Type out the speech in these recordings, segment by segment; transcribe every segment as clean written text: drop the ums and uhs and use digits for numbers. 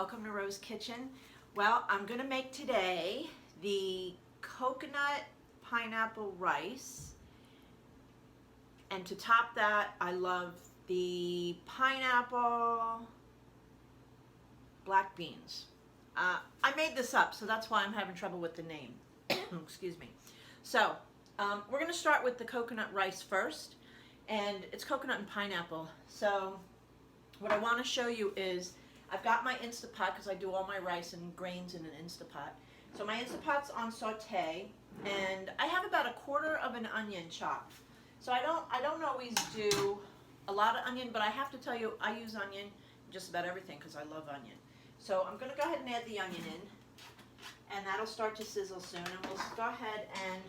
welcome to Rose Kitchen. Well, I'm going to make today the coconut pineapple rice, and to top that I love the pineapple black beans. I made this up, so that's why I'm having trouble with the name. Excuse me. So we're going to start with the coconut rice first, and it's coconut and pineapple. So what I want to show you is I've got my Instapot because I do all my rice and grains in an Instapot. So my Instapot's on saute, and I have about 1/4 of an onion chopped. So I don't always do a lot of onion, but I have to tell you I use onion in just about everything because I love onion. So I'm going to go ahead and add the onion in, and that'll start to sizzle soon, and we'll go ahead and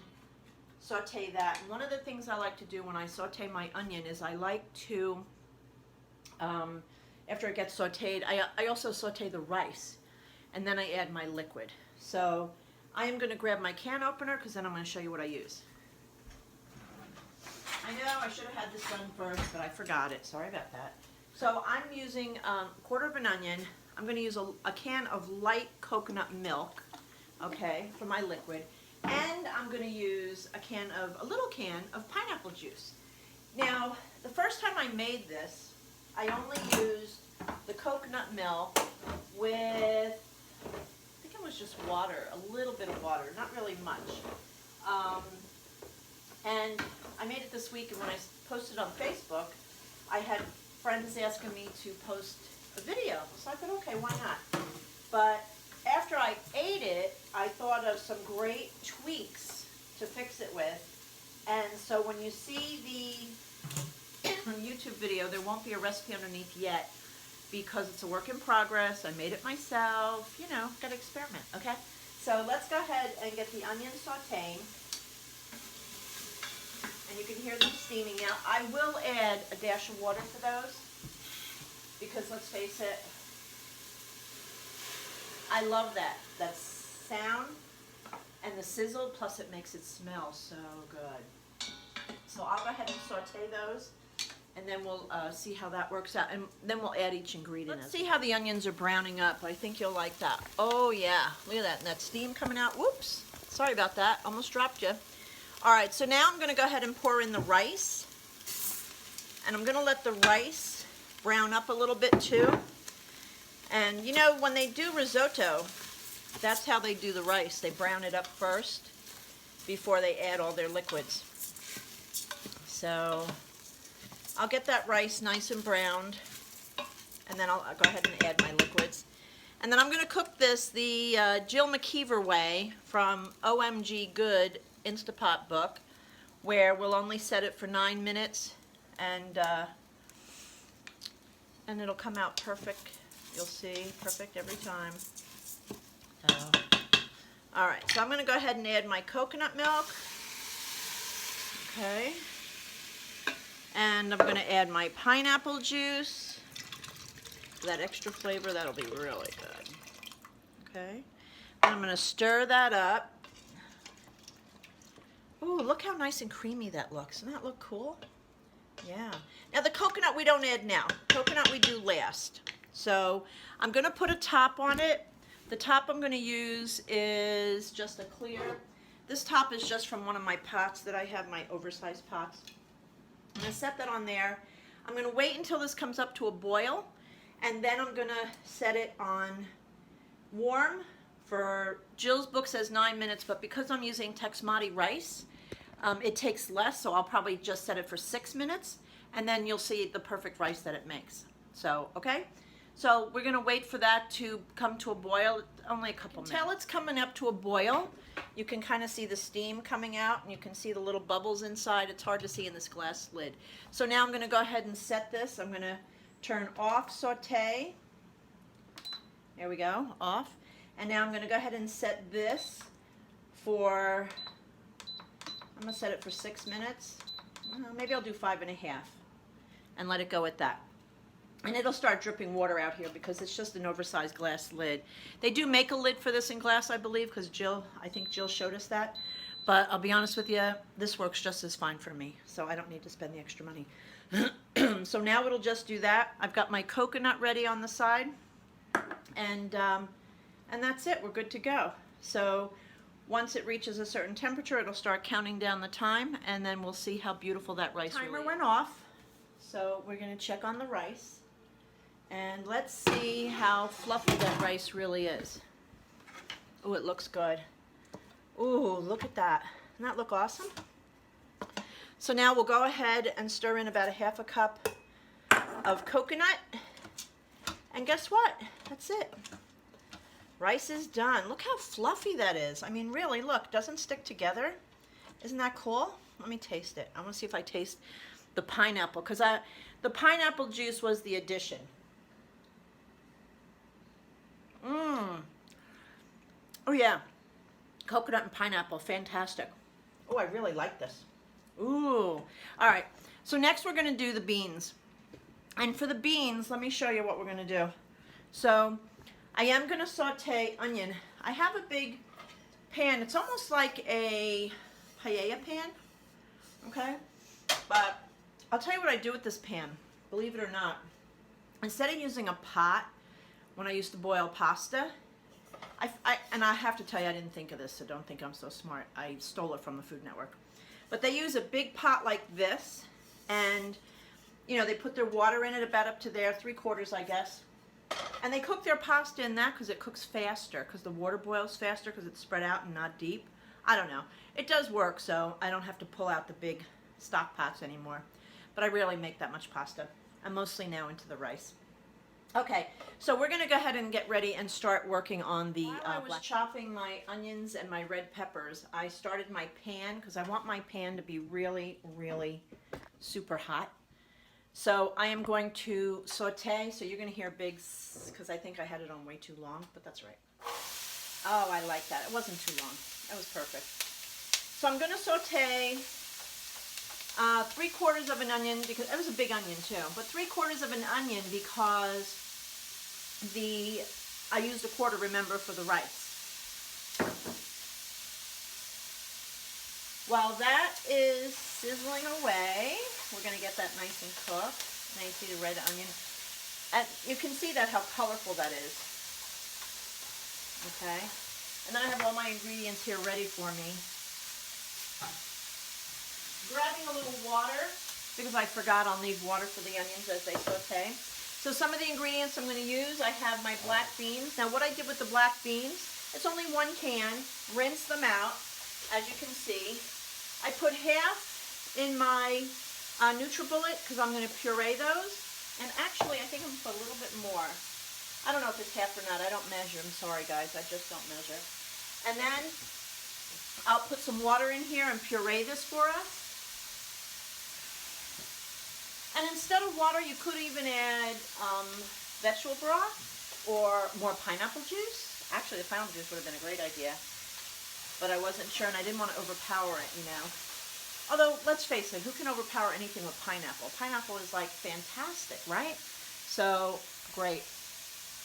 saute that. And one of the things I like to do when I saute my onion is I like to after it gets sauteed, I also saute the rice, and then I add my liquid. So I am going to grab my can opener because then I'm going to show you what I use. I know I should have had this done first, but I forgot it. Sorry about that. So I'm using 1/4 of an onion. I'm going to use a can of light coconut milk, okay, for my liquid. And I'm going to use a little can of pineapple juice. Now, the first time I made this, I only used the coconut milk with, I think it was just water, a little bit of water, not really much. And I made it this week, and when I posted on Facebook, I had friends asking me to post a video. So I thought, okay, why not? But after I ate it, I thought of some great tweaks to fix it with. And so when you see the YouTube video, there won't be a recipe underneath yet because it's a work in progress. I made it myself, you know, gotta experiment, okay? So let's go ahead and get the onions sauteing. And you can hear them steaming now. I will add a dash of water to those because let's face it, I love that sound and the sizzle, plus it makes it smell so good. So I'll go ahead and saute those, and then we'll see how that works out, and then we'll add each ingredient. Let's see how the onions are browning up. I think you'll like that. Oh yeah, look at that, and that steam coming out. Whoops, sorry about that, almost dropped you. All right, so now I'm going to go ahead and pour in the rice, and I'm going to let the rice brown up a little bit too. And you know, when they do risotto, that's how they do the rice. They brown it up first before they add all their liquids. So I'll get that rice nice and browned, and then I'll go ahead and add my liquids. And then I'm going to cook this the Jill McKeever way from OMG Good Instapot book, where we'll only set it for 9 minutes, and it'll come out perfect. You'll see, perfect every time. So, all right, so I'm going to go ahead and add my coconut milk. Okay. And I'm going to add my pineapple juice. For that extra flavor, that'll be really good. Okay. And I'm going to stir that up. Ooh, look how nice and creamy that looks. Doesn't that look cool? Yeah. Now the coconut we don't add now. Coconut we do last. So I'm going to put a top on it. The top I'm going to use is just a clear. This top is just from one of my pots that I have, my oversized pots. I'm going to set that on there. I'm going to wait until this comes up to a boil, and then I'm going to set it on warm for, Jill's book says 9 minutes, but because I'm using Texmati rice, it takes less, so I'll probably just set it for 6 minutes, and then you'll see the perfect rice that it makes. So, okay? So we're going to wait for that to come to a boil, only a couple minutes. Until it's coming up to a boil, you can kind of see the steam coming out, and you can see the little bubbles inside. It's hard to see in this glass lid. So now I'm going to go ahead and set this. I'm going to turn off saute. There we go, off. And now I'm going to go ahead and set this for, I'm going to set it for 6 minutes. Maybe I'll do 5.5 and let it go at that. And it'll start dripping water out here because it's just an oversized glass lid. They do make a lid for this in glass, I believe, because I think Jill showed us that. But I'll be honest with you, this works just as fine for me, so I don't need to spend the extra money. So now it'll just do that. I've got my coconut ready on the side. and that's it. We're good to go. So once it reaches a certain temperature, it'll start counting down the time, and then we'll see how beautiful that rice really is. Timer went off, so we're going to check on the rice, and let's see how fluffy that rice really is. Oh, it looks good. Ooh, look at that. Doesn't that look awesome? So now we'll go ahead and stir in about a half a cup of coconut. And guess what? That's it. Rice is done. Look how fluffy that is. I mean, really, look, doesn't stick together. Isn't that cool? Let me taste it. I want to see if I taste the pineapple, because the pineapple juice was the addition. Mmm. Oh yeah, coconut and pineapple, fantastic. Oh, I really like this. Ooh. All right, so next we're gonna do the beans. And for the beans, let me show you what we're gonna do. So I am gonna saute onion. I have a big pan. It's almost like a paella pan, okay? But I'll tell you what I do with this pan, believe it or not. Instead of using a pot, when I used to boil pasta, and I have to tell you, I didn't think of this, so don't think I'm so smart. I stole it from the Food Network. But they use a big pot like this, and you know, they put their water in it about up to there, 3/4, I guess. And they cook their pasta in that because it cooks faster, because the water boils faster because it's spread out and not deep. I don't know. It does work, so I don't have to pull out the big stock pots anymore. But I rarely make that much pasta. I'm mostly now into the rice. Okay, so we're going to go ahead and get ready and start working on the While I was chopping my onions and my red peppers, I started my pan because I want my pan to be really, really super hot. So I am going to saute, so you're going to hear big because I think I had it on way too long, but that's right. Oh, I like that. It wasn't too long. That was perfect. So I'm going to saute 3/4 of an onion, because it was a big onion too, but 3/4 of an onion because I used 1/4, remember, for the rice. While that is sizzling away, we're going to get that nice and cooked. Now you see the red onion. And you can see that how colorful that is. Okay. And then I have all my ingredients here ready for me. Grabbing a little water, because I forgot I'll need water for the onions as they saute. So some of the ingredients I'm going to use, I have my black beans. Now what I did with the black beans, it's only 1 can. Rinse them out, as you can see. I put half in my NutriBullet because I'm going to puree those. And actually, I think I'm going to put a little bit more. I don't know if it's half or not. I don't measure. I'm sorry, guys. I just don't measure. And then I'll put some water in here and puree this for us. And instead of water, you could even add vegetable broth or more pineapple juice. Actually, the pineapple juice would have been a great idea. But I wasn't sure, and I didn't want to overpower it, you know. Although, let's face it, who can overpower anything with pineapple? Pineapple is, like, fantastic, right? So, great.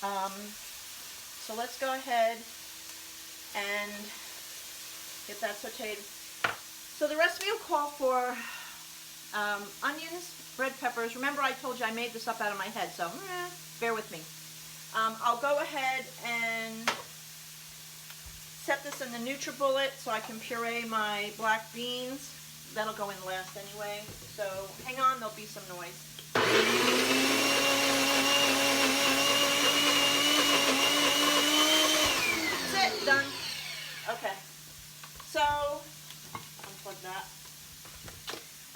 So let's go ahead and get that sauteed. So the recipe will call for onions, red peppers. Remember, I told you I made this up out of my head, so bear with me. I'll go ahead and set this in the NutriBullet so I can puree my black beans. That'll go in last anyway. So hang on, there'll be some noise. That's it, done. Okay. So, unplug that.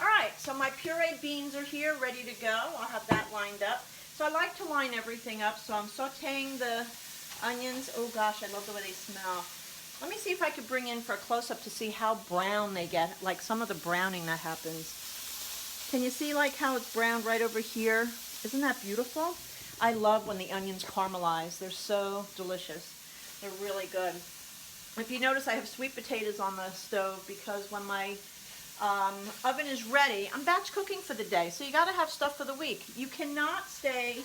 Alright, so my pureed beans are here, ready to go. I'll have that lined up. So I like to line everything up, so I'm sauteing the onions. Oh gosh, I love the way they smell. Let me see if I could bring in for a close-up to see how brown they get, like some of the browning that happens. Can you see like how it's browned right over here? Isn't that beautiful? I love when the onions caramelize. They're so delicious. They're really good. If you notice, I have sweet potatoes on the stove because when my oven is ready, I'm batch cooking for the day, so you got to have stuff for the week. You cannot stay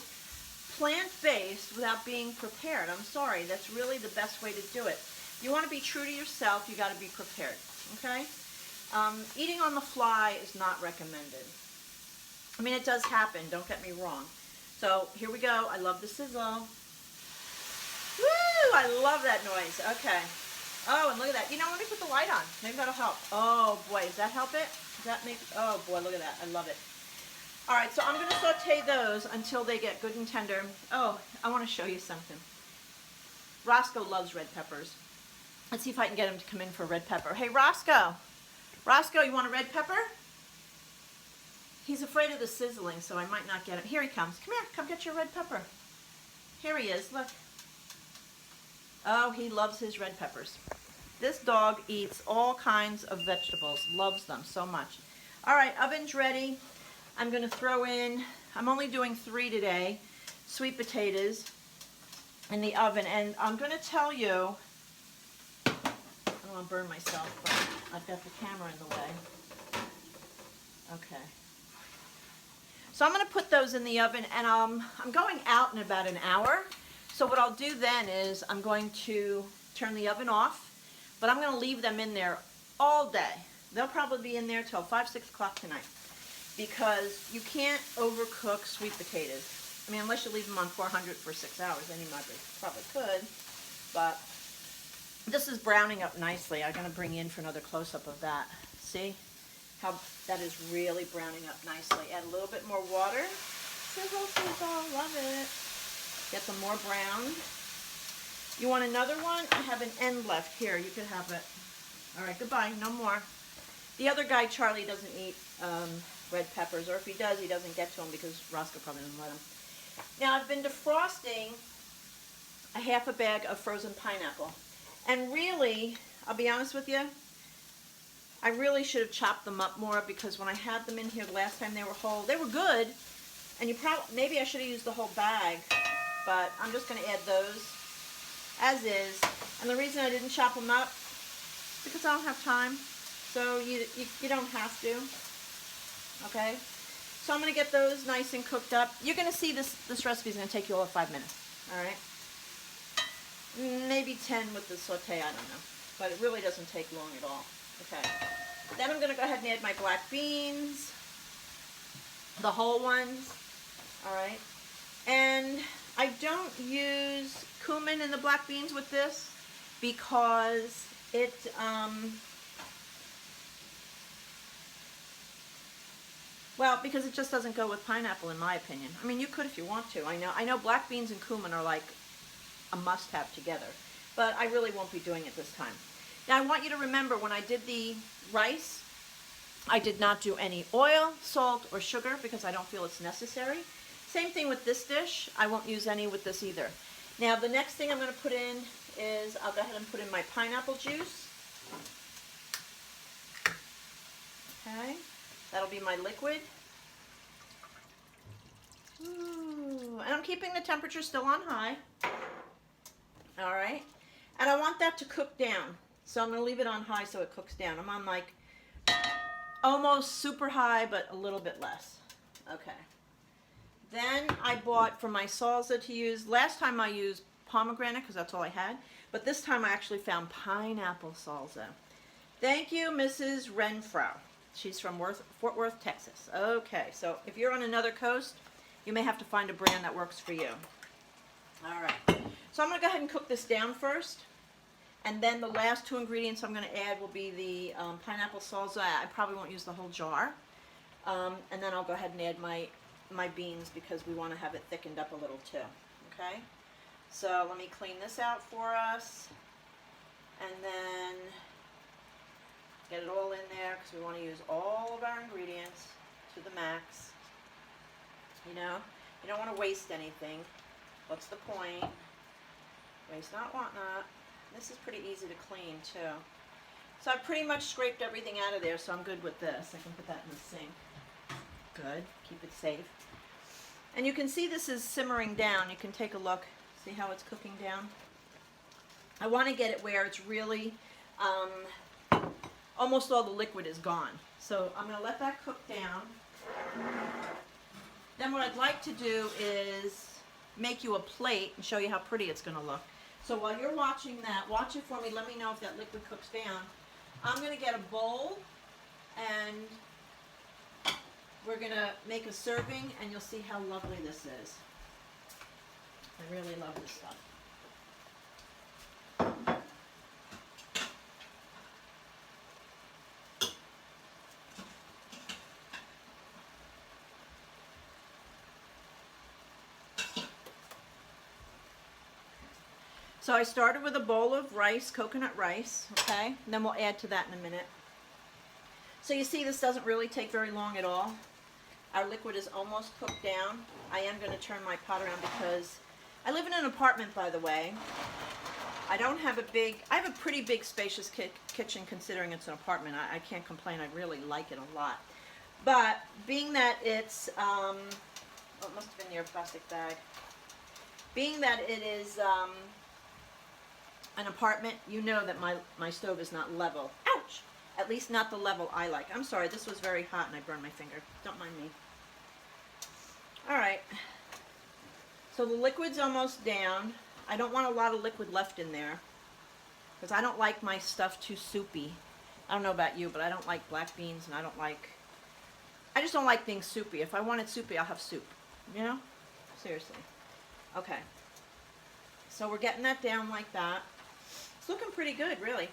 plant-based without being prepared. I'm sorry, that's really the best way to do it. You want to be true to yourself, you got to be prepared, okay? Eating on the fly is not recommended. I mean, it does happen, don't get me wrong. So here we go. I love the sizzle. I love that noise. Okay. Oh, and look at that. You know, let me put the light on. Maybe that'll help. Oh, boy. Does that help it? Does that make... Oh, boy, look at that. I love it. All right, so I'm going to saute those until they get good and tender. Oh, I want to show you something. Roscoe loves red peppers. Let's see if I can get him to come in for a red pepper. Hey, Roscoe. Roscoe, you want a red pepper? He's afraid of the sizzling, so I might not get him. Here he comes. Come here. Come get your red pepper. Here he is. Look. Oh, he loves his red peppers. This dog eats all kinds of vegetables. Loves them so much. All right, oven's ready. I'm going to throw in, I'm only doing 3 today, sweet potatoes in the oven. And I'm going to tell you, I don't want to burn myself, but I've got the camera in the way. Okay. So I'm going to put those in the oven, and I'm going out in about an hour. So what I'll do then is I'm going to turn the oven off, but I'm going to leave them in there all day. They'll probably be in there till 5, 6 o'clock tonight, because you can't overcook sweet potatoes. I mean, unless you leave them on 400 for 6 hours, then you probably could. But this is browning up nicely. I'm going to bring in for another close-up of that. See how that is really browning up nicely. Add a little bit more water. Sizzle, sizzle, love it. Get them more brown. You want another one? I have an end left here. You could have it. All right, goodbye. No more. The other guy, Charlie, doesn't eat red peppers, or if he does, he doesn't get to them because Roscoe probably doesn't let him. Now, I've been defrosting a half a bag of frozen pineapple. And really, I'll be honest with you, I really should have chopped them up more, because when I had them in here the last time they were whole, they were good. And maybe I should have used the whole bag, but I'm just going to add those as is. And the reason I didn't chop them up, because I don't have time. So you don't have to. Okay? So I'm going to get those nice and cooked up. You're going to see this recipe is going to take you all of 5 minutes. All right? Maybe 10 with the saute, I don't know. But it really doesn't take long at all. Okay. Then I'm going to go ahead and add my black beans. The whole ones. All right? And I don't use cumin in the black beans with this, because it... well, because it just doesn't go with pineapple, in my opinion. I mean, you could if you want to. I know black beans and cumin are like a must-have together, but I really won't be doing it this time. Now, I want you to remember, when I did the rice, I did not do any oil, salt, or sugar, because I don't feel it's necessary. Same thing with this dish. I won't use any with this either. Now, the next thing I'm going to put in is, I'll go ahead and put in my pineapple juice. Okay. That'll be my liquid. Ooh, and I'm keeping the temperature still on high. All right. And I want that to cook down. So I'm going to leave it on high so it cooks down. I'm on like almost super high, but a little bit less. Okay. Then I bought for my salsa to use, last time I used pomegranate because that's all I had. But this time I actually found pineapple salsa. Thank you, Mrs. Renfro. She's from Fort Worth, Texas. Okay, so if you're on another coast, you may have to find a brand that works for you. All right. So I'm going to go ahead and cook this down first. And then the last 2 ingredients I'm going to add will be the pineapple salsa. I probably won't use the whole jar. And then I'll go ahead and add my beans, because we want to have it thickened up a little too. Okay? So let me clean this out for us. And then get it all in there, because we want to use all of our ingredients to the max. You know, you don't want to waste anything. What's the point? Waste not, want not. This is pretty easy to clean too. So I've pretty much scraped everything out of there, so I'm good with this. I can put that in the sink. Good. Keep it safe. And you can see this is simmering down. You can take a look. See how it's cooking down? I want to get it where it's really... almost all the liquid is gone. So I'm going to let that cook down. Then what I'd like to do is make you a plate and show you how pretty it's going to look. So while you're watching that, watch it for me. Let me know if that liquid cooks down. I'm going to get a bowl, and we're going to make a serving, and you'll see how lovely this is. I really love this stuff. So I started with a bowl of rice, coconut rice, okay? And then we'll add to that in a minute. So you see this doesn't really take very long at all. Our liquid is almost cooked down. I am going to turn my pot around because I live in an apartment, by the way. I have a pretty big spacious kitchen considering it's an apartment. I can't complain. I really like it a lot. But being that it's, oh, it must have been your plastic bag. Being that it is an apartment, you know that my stove is not level. Ouch! At least not the level I like. I'm sorry, this was very hot and I burned my finger. Don't mind me. Alright. So the liquid's almost down. I don't want a lot of liquid left in there because I don't like my stuff too soupy. I don't know about you, but I don't like black beans and I just don't like things soupy. If I want it soupy, I'll have soup. You know? Seriously. Okay. So we're getting that down like that. It's looking pretty good, really.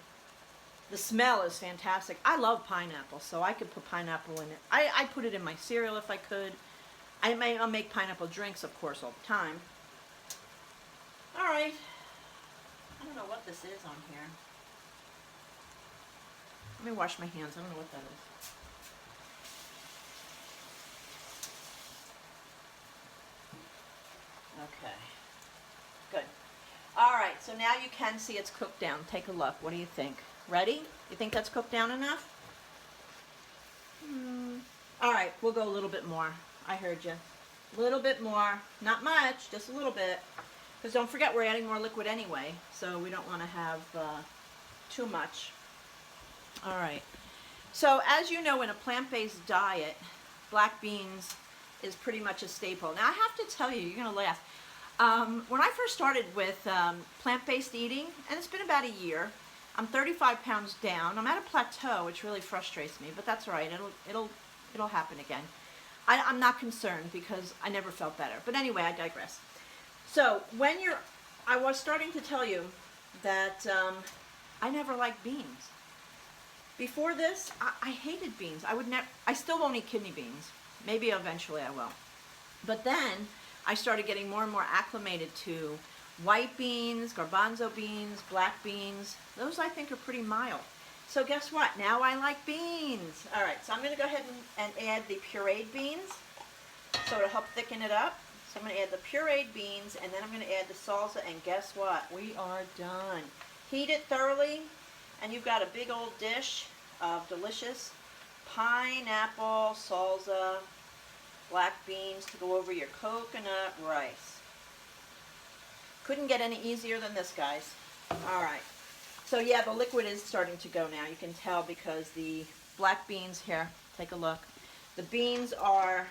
The smell is fantastic. I love pineapple, so I could put pineapple in it. I put it in my cereal if I could. I'll make pineapple drinks, of course, all the time. Alright. I don't know what this is on here. Let me wash my hands. I don't know what that is. Okay. Good. Alright, so now you can see it's cooked down. Take a look. What do you think? Ready? You think that's cooked down enough? Alright, we'll go a little bit more. I heard you. A little bit more. Not much, just a little bit. Because don't forget, we're adding more liquid anyway, so we don't want to have too much. Alright. So, as you know, in a plant-based diet, black beans is pretty much a staple. Now, I have to tell you, you're going to laugh. When I first started with plant-based eating, and it's been about a year, I'm 35 pounds down. I'm at a plateau, which really frustrates me, but that's all right. It'll happen again. I'm not concerned because I never felt better. But anyway, I digress. So I was starting to tell you that I never liked beans. Before this, I hated beans. I still won't eat kidney beans. Maybe eventually I will. But then I started getting more and more acclimated to white beans, garbanzo beans, black beans. Those I think are pretty mild. So guess what? Now I like beans. All right, so I'm going to go ahead and add the pureed beans so to help thicken it up. So I'm going to add the pureed beans, and then I'm going to add the salsa, and guess what? We are done. Heat it thoroughly, and you've got a big old dish of delicious pineapple salsa, black beans to go over your coconut rice. Couldn't get any easier than this, guys. All right. So yeah, the liquid is starting to go now. You can tell because the black beans here, take a look. The beans are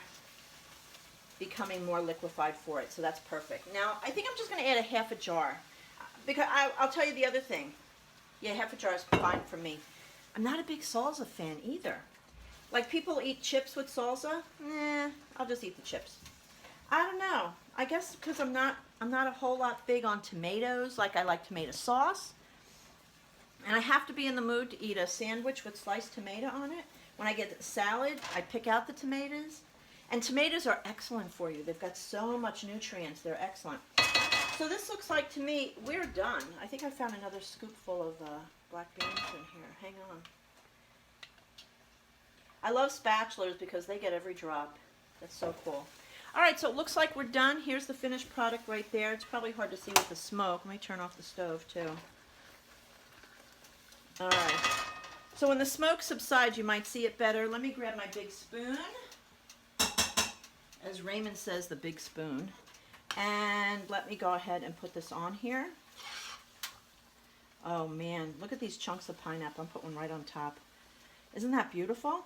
becoming more liquefied for it, so that's perfect. Now, I think I'm just going to add a half a jar. Because I'll tell you the other thing. Yeah, half a jar is fine for me. I'm not a big salsa fan either. Like people eat chips with salsa. Nah, I'll just eat the chips. I don't know. I guess because I'm not a whole lot big on tomatoes. Like I like tomato sauce. And I have to be in the mood to eat a sandwich with sliced tomato on it. When I get the salad, I pick out the tomatoes. And tomatoes are excellent for you. They've got so much nutrients. They're excellent. So this looks like, to me, we're done. I think I found another scoopful of black beans in here. Hang on. I love spatulas because they get every drop. That's so cool. All right, so it looks like we're done. Here's the finished product right there. It's probably hard to see with the smoke. Let me turn off the stove, too. All right. So when the smoke subsides, you might see it better. Let me grab my big spoon. As Raymond says, the big spoon. And let me go ahead and put this on here. Oh man, look at these chunks of pineapple. I'm putting one right on top. Isn't that beautiful?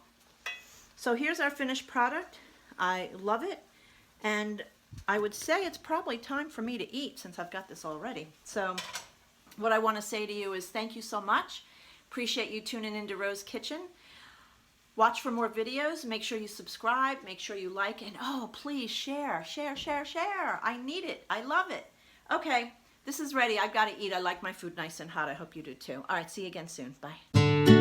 So here's our finished product. I love it. And I would say it's probably time for me to eat since I've got this all ready. So what I want to say to you is thank you so much. Appreciate you tuning into Ro's Kitchen. Watch for more videos. Make sure you subscribe. Make sure you like. And oh, please share, share, share, share. I need it. I love it. Okay, this is ready. I've got to eat. I like my food nice and hot. I hope you do too. All right, see you again soon. Bye.